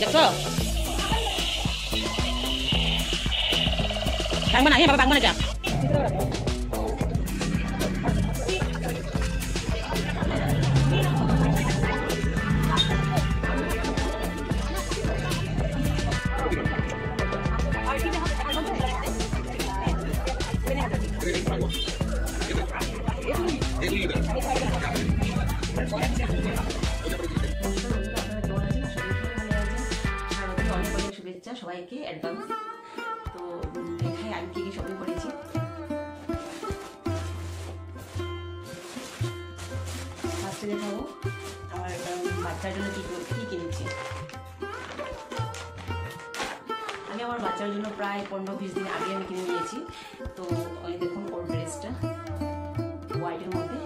দেখছো ভাঙবো না, বাবা ভাঙবো না, যা শুভেচ্ছা সবাইকে অ্যাডভান্স। তো দেখাই আমি কি কি শপিং করেছি। ফার্স্টে দেখাবো আমার বাচ্চার জন্য কি কিনেছি। আমি আমার বাচ্চার জন্য প্রায় 15-20 দিন আগে আমি কিনে নিয়েছি। তো ওই দেখুন ওর ড্রেসটা হোয়াইটের মধ্যে,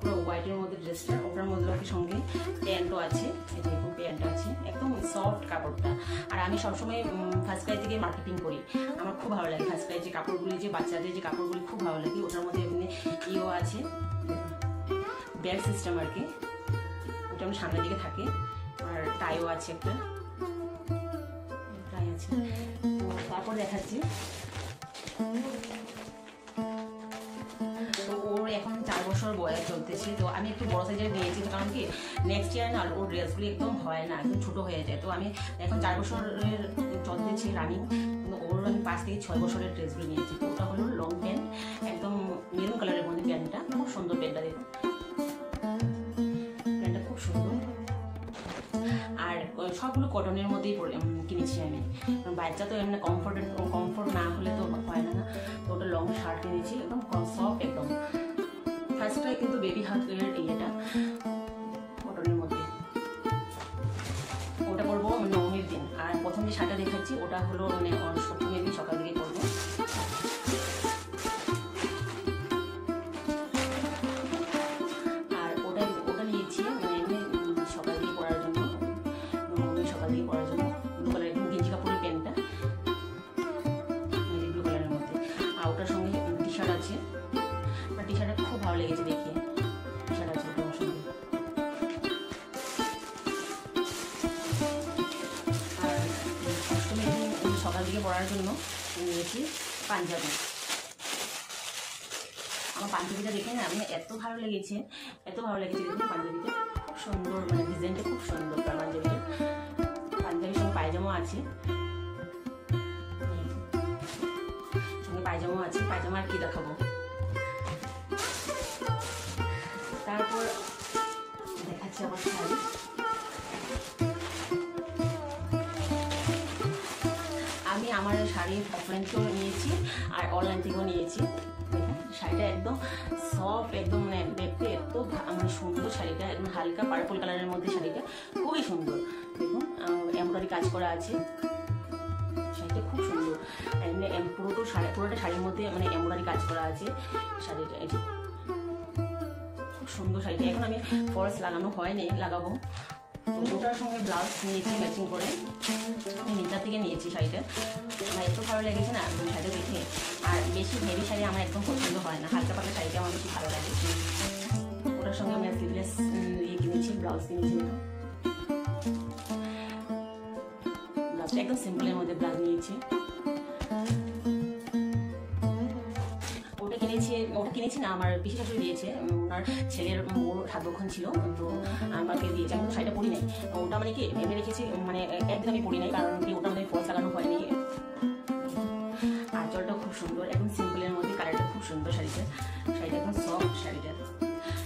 পুরো হোয়াইটের মধ্যে ড্রেসটা, ওটার মধ্যে ওর সঙ্গে প্যান্টও আছে, এই দেখুন প্যান্ট আছে, একদম সফট কাপড়টা। আর আমি সবসময় ফার্স্ট ক্রাই থেকে মার্কেটিং করি, আমার খুব ভালো লাগে ফার্স্ট ক্রাই যে কাপড়গুলি, যে বাচ্চাদের যে কাপড়গুলি খুব ভালো লাগে। ওটার মধ্যে এখানে ইও আছে, ব্যাগ সিস্টেম আর কি, ওটা আমার সামনের দিকে থাকে। আর টাইও আছে, একটা টাই আছে। তো তারপর দেখাচ্ছি, তো ওর এখন 4 বছর বয়স চলতেছে। তো আমি একটু বড় সাইজের নিয়েছি, কারণ কি নেক্সট ইয়ার না ওর ড্রেসগুলি একদম হয় না, একদম ছোটো হয়ে যায়। তো আমি এখন 4 বছরের চলতেছি রানিং, কিন্তু ওর আমি 5 থেকে 6 বছরের ড্রেসগুলি নিয়েছি। তো ওটা হলো লং প্যান্ট, একদম মেরুন কালারের মধ্যে প্যান্টটা, খুব সুন্দর প্যান্টটা, দেখুন প্যান্টটা খুব সুন্দর। আর সবগুলো কটনের মধ্যেই কিনেছি আমি, কারণ বাচ্চা তো এমনি কমফোর্ট না হলে তো হয় না। তো ওটা লং শার্ট কিনেছি, একদম সফট, একদম ফার্স্ট ক্রাই কিন্তু বেবি হাতের ইয়েটা কটনের মধ্যে। ওটা করবো নবমীর দিন। আর প্রথম যে শার্টটা দেখাচ্ছি ওটা হলো মানে সপ্তমীর দিন সকাল দিকে করবো। আর ওটা নিয়েছি মানে এমনি সকাল দিকে পরার জন্য, নবমীর সকাল দিকে পরার জন্য। ব্লু কালার, একদম গেঞ্জি কাপড়ের প্যান্টটা ব্লু কালারের মধ্যে। আর ওটার সঙ্গে টি শার্ট আছে, আর টি শার্টটা খুব ভালো লেগেছে দেখে, টি শার্ট আছে ওটার সঙ্গে। আর অষ্টমীর দিন সকাল দিকে পরার জন্য নিয়েছি পাঞ্জাবি। আমার পাঞ্জাবিটা দেখে না আমি এত ভালো লেগেছে, দেখুন পাঞ্জাবিটা খুব সুন্দর, মানে ডিজাইনটা খুব সুন্দর পাঞ্জাবিটা। পাঞ্জাবির সঙ্গে পায়জামা আছে, সঙ্গে পায়জামা আছে। পায়জামা আর কি দেখাবো। তারপর দেখাচ্ছি আমার শাড়ি। আমি আমার শাড়ি অফলাইন থেকেও নিয়েছি আর অনলাইন থেকেও নিয়েছি। শাড়িটা একদম সফট, একদম মানে দেখতে এত মানে সুন্দর শাড়িটা, একদম হালকা পার্পল কালারের মধ্যে শাড়িটা খুবই সুন্দর। দেখুন এমব্রয়ডারি কাজ করা আছে, শাড়িটা খুব সুন্দর। এমনি পুরোটা শাড়ির মধ্যে মানে এমব্রয়ডারি কাজ করা আছে শাড়িটা, এই খুব সুন্দর শাড়িটা। এখন আমি ফলস লাগানো হয়নি, লাগাবো। ওটার সঙ্গে ব্লাউজ নিয়েছি ম্যাচিং করে, আমি মিন্ত্রা থেকে নিয়েছি শাড়িটা। আমার এত ভালো লেগেছে না শাড়িটা দেখে। আর বেশি হেভি শাড়ি আমার একদম পছন্দ হয় না, হালকা পাতলা শাড়িটা আমার বেশি ভালো লাগে। ওটার সঙ্গে আমি স্লিভলেস কিনেছি, ব্লাউজ কিনেছি। ব্লাউজটা একদম সিম্পলের মধ্যে ব্লাউজ নিয়েছি। ওটা কিনেছি না, আমার পিসি শাশুড়ি দিয়েছে, ওনার ছেলের ওর হাতক্ষণ ছিল, তো আমাকে দিয়েছে। আমি শাড়িটা পরি নাই, ওটা মানে কি ভেবে রেখেছি, মানে একদিন আমি পরি নাই, কারণ কি ওটা মানে ফলস লাগানো হয়নি। আঁচলটা খুব সুন্দর, একদম সিম্পলের মধ্যে, কালারটা খুব সুন্দর শাড়িটা একদম সফট শাড়িটা।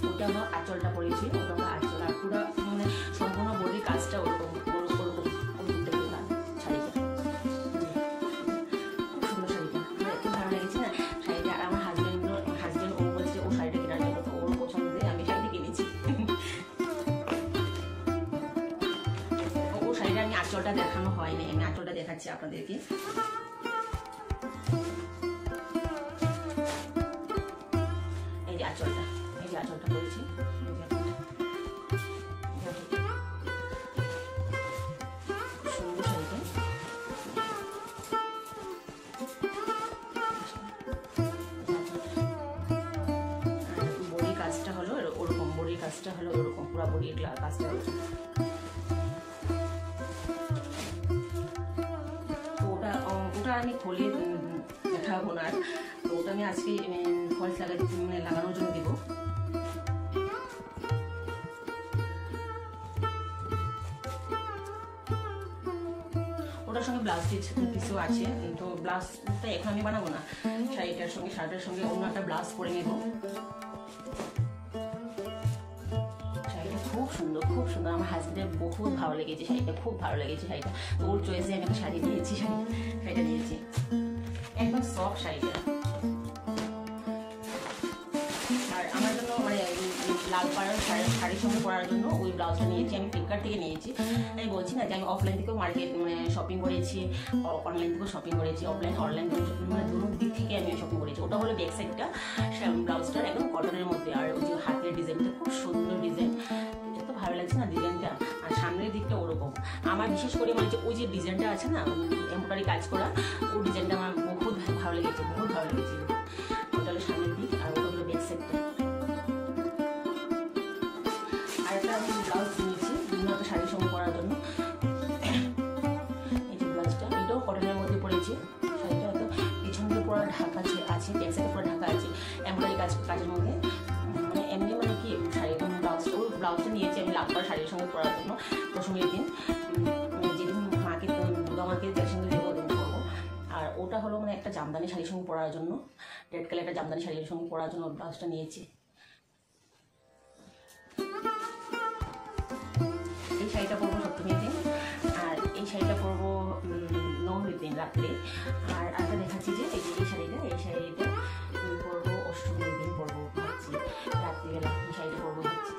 ওটা আমরা আঁচলটা পরেছি, ওটা আমরা আঁচল আর পুরো মানে সম্পূর্ণ বডির কাজটা ওরকম শাড়িটা খুব সুন্দর। শাড়িটা আমার এত ভালো লেগেছে না শাড়িটা। আর আমার হাজবেন্ড ও বলছে ও শাড়িটা কেনার জন্য, তো ওর পছন্দে আমি শাড়িটা কিনেছি। ও শাড়িটা আমি আঁচলটা দেখানো হয়নি, আমি আঁচলটা দেখাচ্ছি আপনাদেরকে। এই যে আঁচলটা করেছি, সুন্দর শাড়িটা। বডির কাজটা হলো ওরকম, পুরো বডির কাজটা ওরকম। খুলে দেখাবো না, তো ওটা আমি আজকে ফলস লাগানোর জন্য দিব। ওটার সঙ্গে ব্লাউজ পিসও আছে, তো ব্লাউজটা এখন আমি বানাবো না, শাড়িটার সঙ্গে শার্টের সঙ্গে অন্য একটা ব্লাউজ করে নেব। শাড়িটা খুব সুন্দর, খুব সুন্দর, আমার হাজবেন্ডের বহুত ভালো লেগেছে শাড়িটা, খুব ভালো লেগেছে শাড়িটা। ওর চয়েসে আমি একটা শাড়ি নিয়েছি, শাড়িটা নিয়েছি, একদম সফট শাড়িটা। আর আমার জন্য লাল পাড়ার শাড়ির সঙ্গে পরার জন্য ওই ব্লাউজটা নিয়েছি, আমি ফ্লিপকার্ট থেকে নিয়েছি। আমি বলছি না যে আমি অফলাইন থেকেও শপিং করেছি, অনলাইন থেকেও শপিং করেছি, অনলাইন দুটো দিক থেকে আমি শপিং করেছি। ওটা হলো ব্যাক সাইডটা ব্লাউজটার একদম কটনের মধ্যে, আর ওই যে হাতের ডিজাইনটা খুব সুন্দর ডিজাইন, এত ভালো লাগছে না ডিজাইনটা। আর সামনের দিকটা ওরকম আমার বিশেষ করে যে ওই যে ডিজাইনটা আছে না এমব্রয়ডারি কাজ করা, ওই ডিজাইনটা আমার বহুত ভালো লেগেছে, বহুত ভালো লেগেছে। ওটা হলো সামনের দিক আর ওটা হলো ব্যাক সাইডটা। আর একটা আমি ব্লাউজ নিয়েছি বিভিন্ন একটা শাড়ির সঙ্গে পরার জন্য, এই যে ব্লাউজটা, এটাও কটনের মধ্যে পড়েছে। শাড়িটা হয়তো পিছন দিয়ে পুরো ঢাকা আছে, ব্যাক সাইডে পুরো ঢাকা আছে এমব্রয়ডারি কাজের মধ্যে। এমনি কি শাড়ি ব্লাউজটা নিয়েছি আমি লাভবার শাড়ির সঙ্গে পরার জন্য দশমীর দিন, যেদিন মাকে দুর্গা মাকে সঙ্গে করবো। আর ওটা হলো একটা জামদানি শাড়ির সঙ্গে পরার জন্য, রেড কালার একটা জামদানি শাড়ির সঙ্গে পরার জন্য ব্লাউজটা নিয়েছি। এই শাড়িটা পরবো সপ্তমীর দিন, আর এই শাড়িটা পরবো নবমীর দিন রাত্রে। আর একটা দেখাচ্ছি যে এই শাড়িটা পরবো অষ্টমীর দিন পরবো ভাবছি, রাত্রিবেলা এই শাড়িটা পরবো ভাবছি।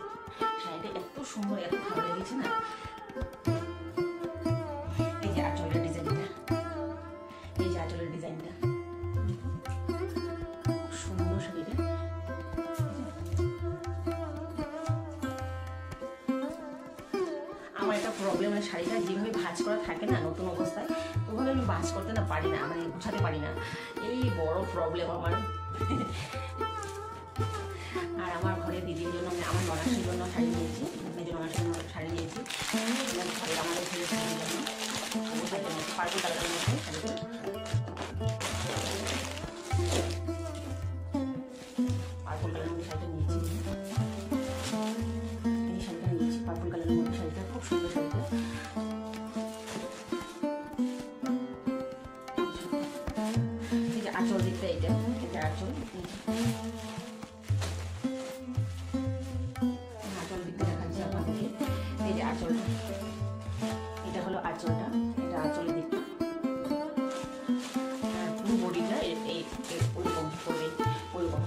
শাড়িটা এত সুন্দর, এত ভালো লেগেছে না। এই যে আঁচলের ডিজাইনটা, এই যে আঁচলের ডিজাইনটা সুন্দর শাড়িটা। আমার একটা প্রবলেম, শাড়িটা যেভাবে ভাঁজ করা থাকে না নতুন অবস্থায়, ওভাবে আমি ভাঁজ করতে না পারি না, গুছাতে পারি না, এই বড় প্রবলেম আমার। আর আমার ঘরে দিদির জন্য আমার ননাসের জন্য শাড়ি নিয়েছি, মেজর ননাসের শাড়ি নিয়েছি, আমাদের ঘরে শাড়ির জন্য পার্পল কালারের মধ্যে শাড়িটা। পার্পল কালারের মধ্যে শাড়িটা নিয়েছি, এই শাড়িটা নিয়েছি পার্পল কালারের মধ্যে শাড়িটা, খুব সুন্দর শাড়িটা। এই যে আঁচল দিকটা, এটা আঁচল, আঁচলটা, এটা হলো আঁচলটা, এটা আঁচলের দিকটা। আর পুরো বডিটা ওরকম করবে, ওরকম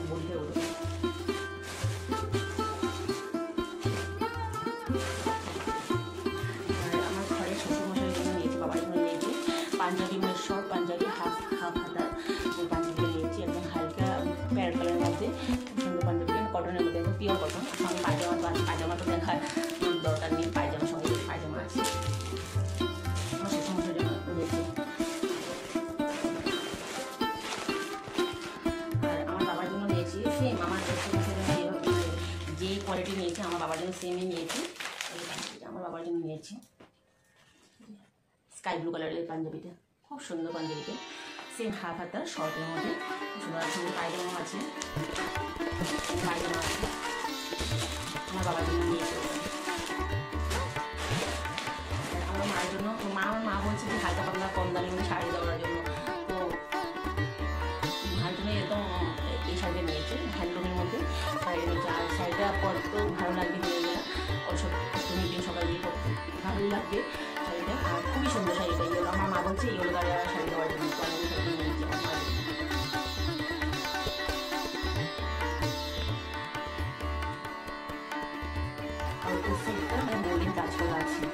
বডিটা ওরকম। আর আমার ঘরে শ্বশুরমশাইয়ের জন্য নিয়েছি, বাবার জন্য নিয়েছি পাঞ্জাবি, শর্ট পাঞ্জাবি, হাফ হাতা ওই পাঞ্জাবিটা নিয়েছি, একদম হালকা প্যারেট কালারের মধ্যে, সুন্দর পাঞ্জাবি, কটনের মধ্যে, একদম পিওর কটন। সঙ্গে পায়জামা তো দেখার দরকার নেই, পায়জামার সঙ্গে পায়জামা আছে। আমার শ্বশুরমশাইয়ের জন্য নিয়েছি। আর আমার বাবার জন্য নিয়েছি সেম, আমার শ্বশুরমশাইয়ের জন্য যে কোয়ালিটি নিয়েছি আমার বাবার জন্য সেমই নিয়েছি। আমার বাবার জন্য নিয়েছি স্কাই ব্লু কালারের পাঞ্জাবিটা, খুব সুন্দর পাঞ্জাবিটা, সেম হাফ হাতার শর্টের মধ্যে সুন্দর, সঙ্গে পায়জামা আছে, পায়জামা আছে। আমার বাবার জন্য নিয়েছি। আমার মায়ের জন্য, আমার মা বলছে যে হালকা পাতলা কম দামের মধ্যে শাড়ি দেওয়ার জন্য, তো মায়ের জন্য একদম এই শাড়িটা নিয়েছি হ্যান্ডলুমের মধ্যে শাড়ি নিয়েছি। আর শাড়িটা পরতেও ভালো লাগবে, মেয়েরা অষ্টমীর দিন সকাল দিয়ে পরতে ভালোই লাগবে শাড়িটা। আর খুবই সুন্দর শাড়িটা, ইয়েলো, আমার মা বলছে ইয়েলো কালার শাড়ি দেওয়ার জন্য, তো আমি শাড়িটা নিয়েছি আমার মায়ের জন্য। আর ওই সেটটা গোল্ডেন কাজ করা আছে।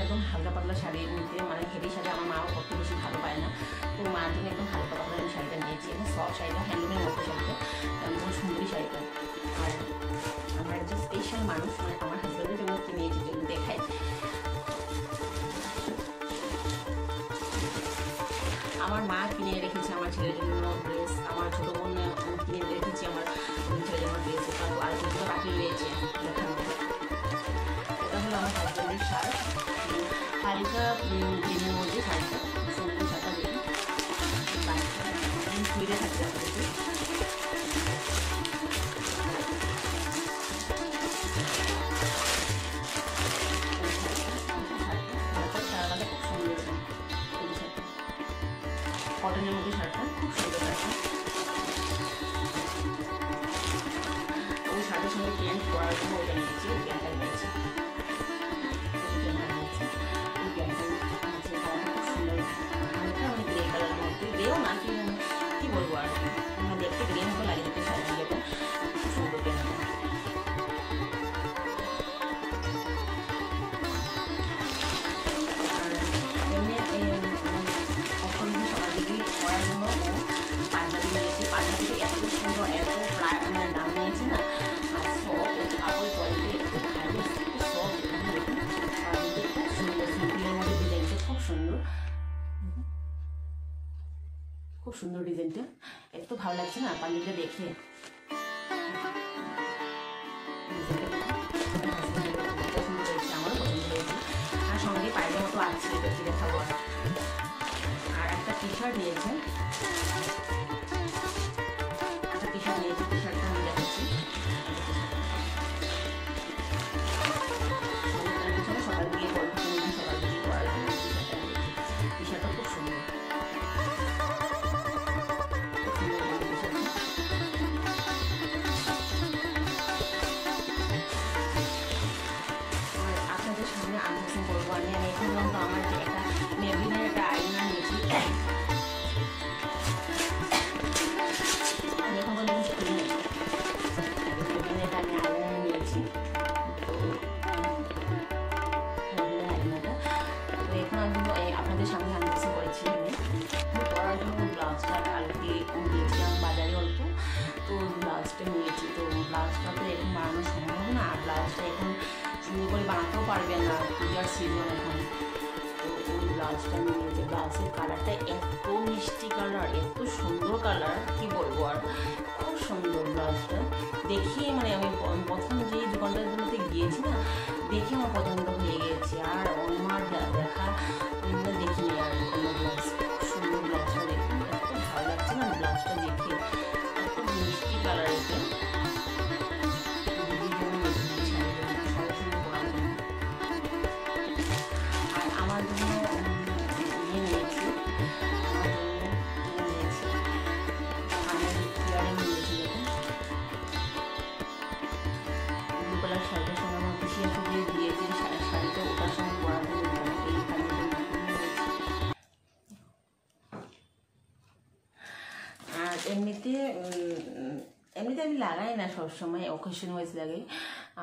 একদম হালকা পাতলা শাড়ি নিতে, হেভি শাড়ি আমার মাও পরতে বেশি ভালো পায় না, তো মার জন্য একদম হালকা পাতলা আমি শাড়িটা নিয়েছি, একদম সফট শাড়িটা, হ্যান্ডলুমের মধ্যে শাড়িটা, খুব সুন্দরী শাড়িটা। আর আমার যে স্পেশাল মানুষ, আমার হাজব্যান্ডের জন্য নিয়েছি, জন্য দেখাই আমার মা কিনে রেখেছে আমার ছেলের জন্য ড্রেস, আমার ছোটো বোন কিনে রেখেছি আমার ছেলের জন্য ড্রেস। তো আর কিছু বাকি রয়েছে দেখানো। এটা হলো আমার হাজব্যান্ডের শার্ট, হালকা গ্রিনের মধ্যে শার্টটা, সুন্দর শার্টটা দেখি ফিরে থাকছে আপনাদের। কটনের মধ্যে শার্টটা খুব সুন্দর শার্টটা। ওই শার্টের সঙ্গে প্যান্ট পরার জন্য ওটা নিয়েছি, ওই প্যান্টটা নিয়েছি। ওই প্যান্টটা খুব সুন্দর, হালকা আমি গ্রে কালারের মধ্যে, গ্রেও না কি বলবো আর দেখতে গ্রে মতো লাগে দেখতে শাড়িগুলোটা, খুব সুন্দর প্যান্টটা। খুব সুন্দর ডিজাইনটা, এত ভালো লাগছে না পাঞ্জাবিটা দেখে। আমারও পছন্দ হয়েছে, আর সঙ্গে পায়জামা তো আছে, এটা কি দেখাবো। আর একটা টি শার্ট নিয়েছে, একটা টি শার্ট নিয়েছে, টি শার্টটা আমি দেখাচ্ছি। সকাল দিয়ে সকাল দিয়ে পরার জন্য টি শার্টটা খুব সুন্দর। আনবক্সিং করবো আমি এখন পর্যন্ত আমার যে একটা মেবিনের একটা আয়না নিয়েছি, আমি এখন পর্যন্ত খুলি মেবিনের একটা আমি আয়না নিয়েছি। তো মেবিনের আয়নাটা তো এখন আমি আপনাদের সামনে আনবক্সিং করেছি। আমি পরার জন্য ব্লাউজটা কালকে দিয়েছিলাম বাজারে অল্প, তো ব্লাউজটা নিয়েছি। তো ব্লাউজটা তো এখন বানানো সম্ভব না, ব্লাউজটা এখন সুন্দর করে বানাতেও পারবে না, পূজার সিজন এখন। তো ওই ব্লাউজটা নিয়েছে, ব্লাউজের কালারটা এত মিষ্টি কালার, এত সুন্দর কালার, কি বলবো আর, খুব সুন্দর ব্লাউজটা দেখে। মানে আমি প্রথম যেই দোকানটাগুলোতে গিয়েছি না, দেখে আমার পছন্দ হয়ে গেছে, আর অন্য দেখা দেখিনি আর অন্য ব্লাউজ। খুব সুন্দর ব্লাউজটা দেখে, এত ভালো লাগছে না ব্লাউজটা দেখে, এত মিষ্টি কালার এটা। আমার জন্য নিয়েছি, কানের ইয়ারিং নিয়েছি, দেখুন ব্লু কালার শাড়িটার সঙ্গে আমার পিছিয়ে দিয়ে দিয়েছি শাড়িটা, ওটার সঙ্গে পরাতে এই কানের আর এমনিতে আমি লাগাই না সবসময়, অকেশন ওয়াইজ লাগাই।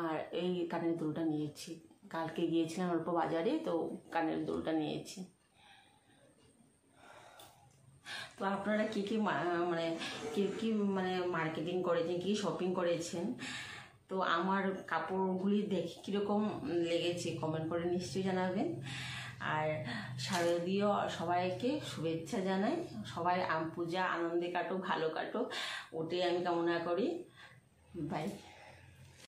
আর এই কানের দুলটা নিয়েছি, কালকে গিয়েছিলাম অল্প বাজারে, তো কানের দুলটা নিয়েছি। তো আপনারা কী কী মানে মার্কেটিং করেছেন, কী শপিং করেছেন, তো আমার কাপড়গুলি দেখে কীরকম লেগেছে কমেন্ট করে নিশ্চয়ই জানাবেন। আর শারদীয় সবাইকে শুভেচ্ছা জানাই, সবাই পূজা আনন্দে কাটো, ভালো কাটো, ওটাই আমি কামনা করি। বাই।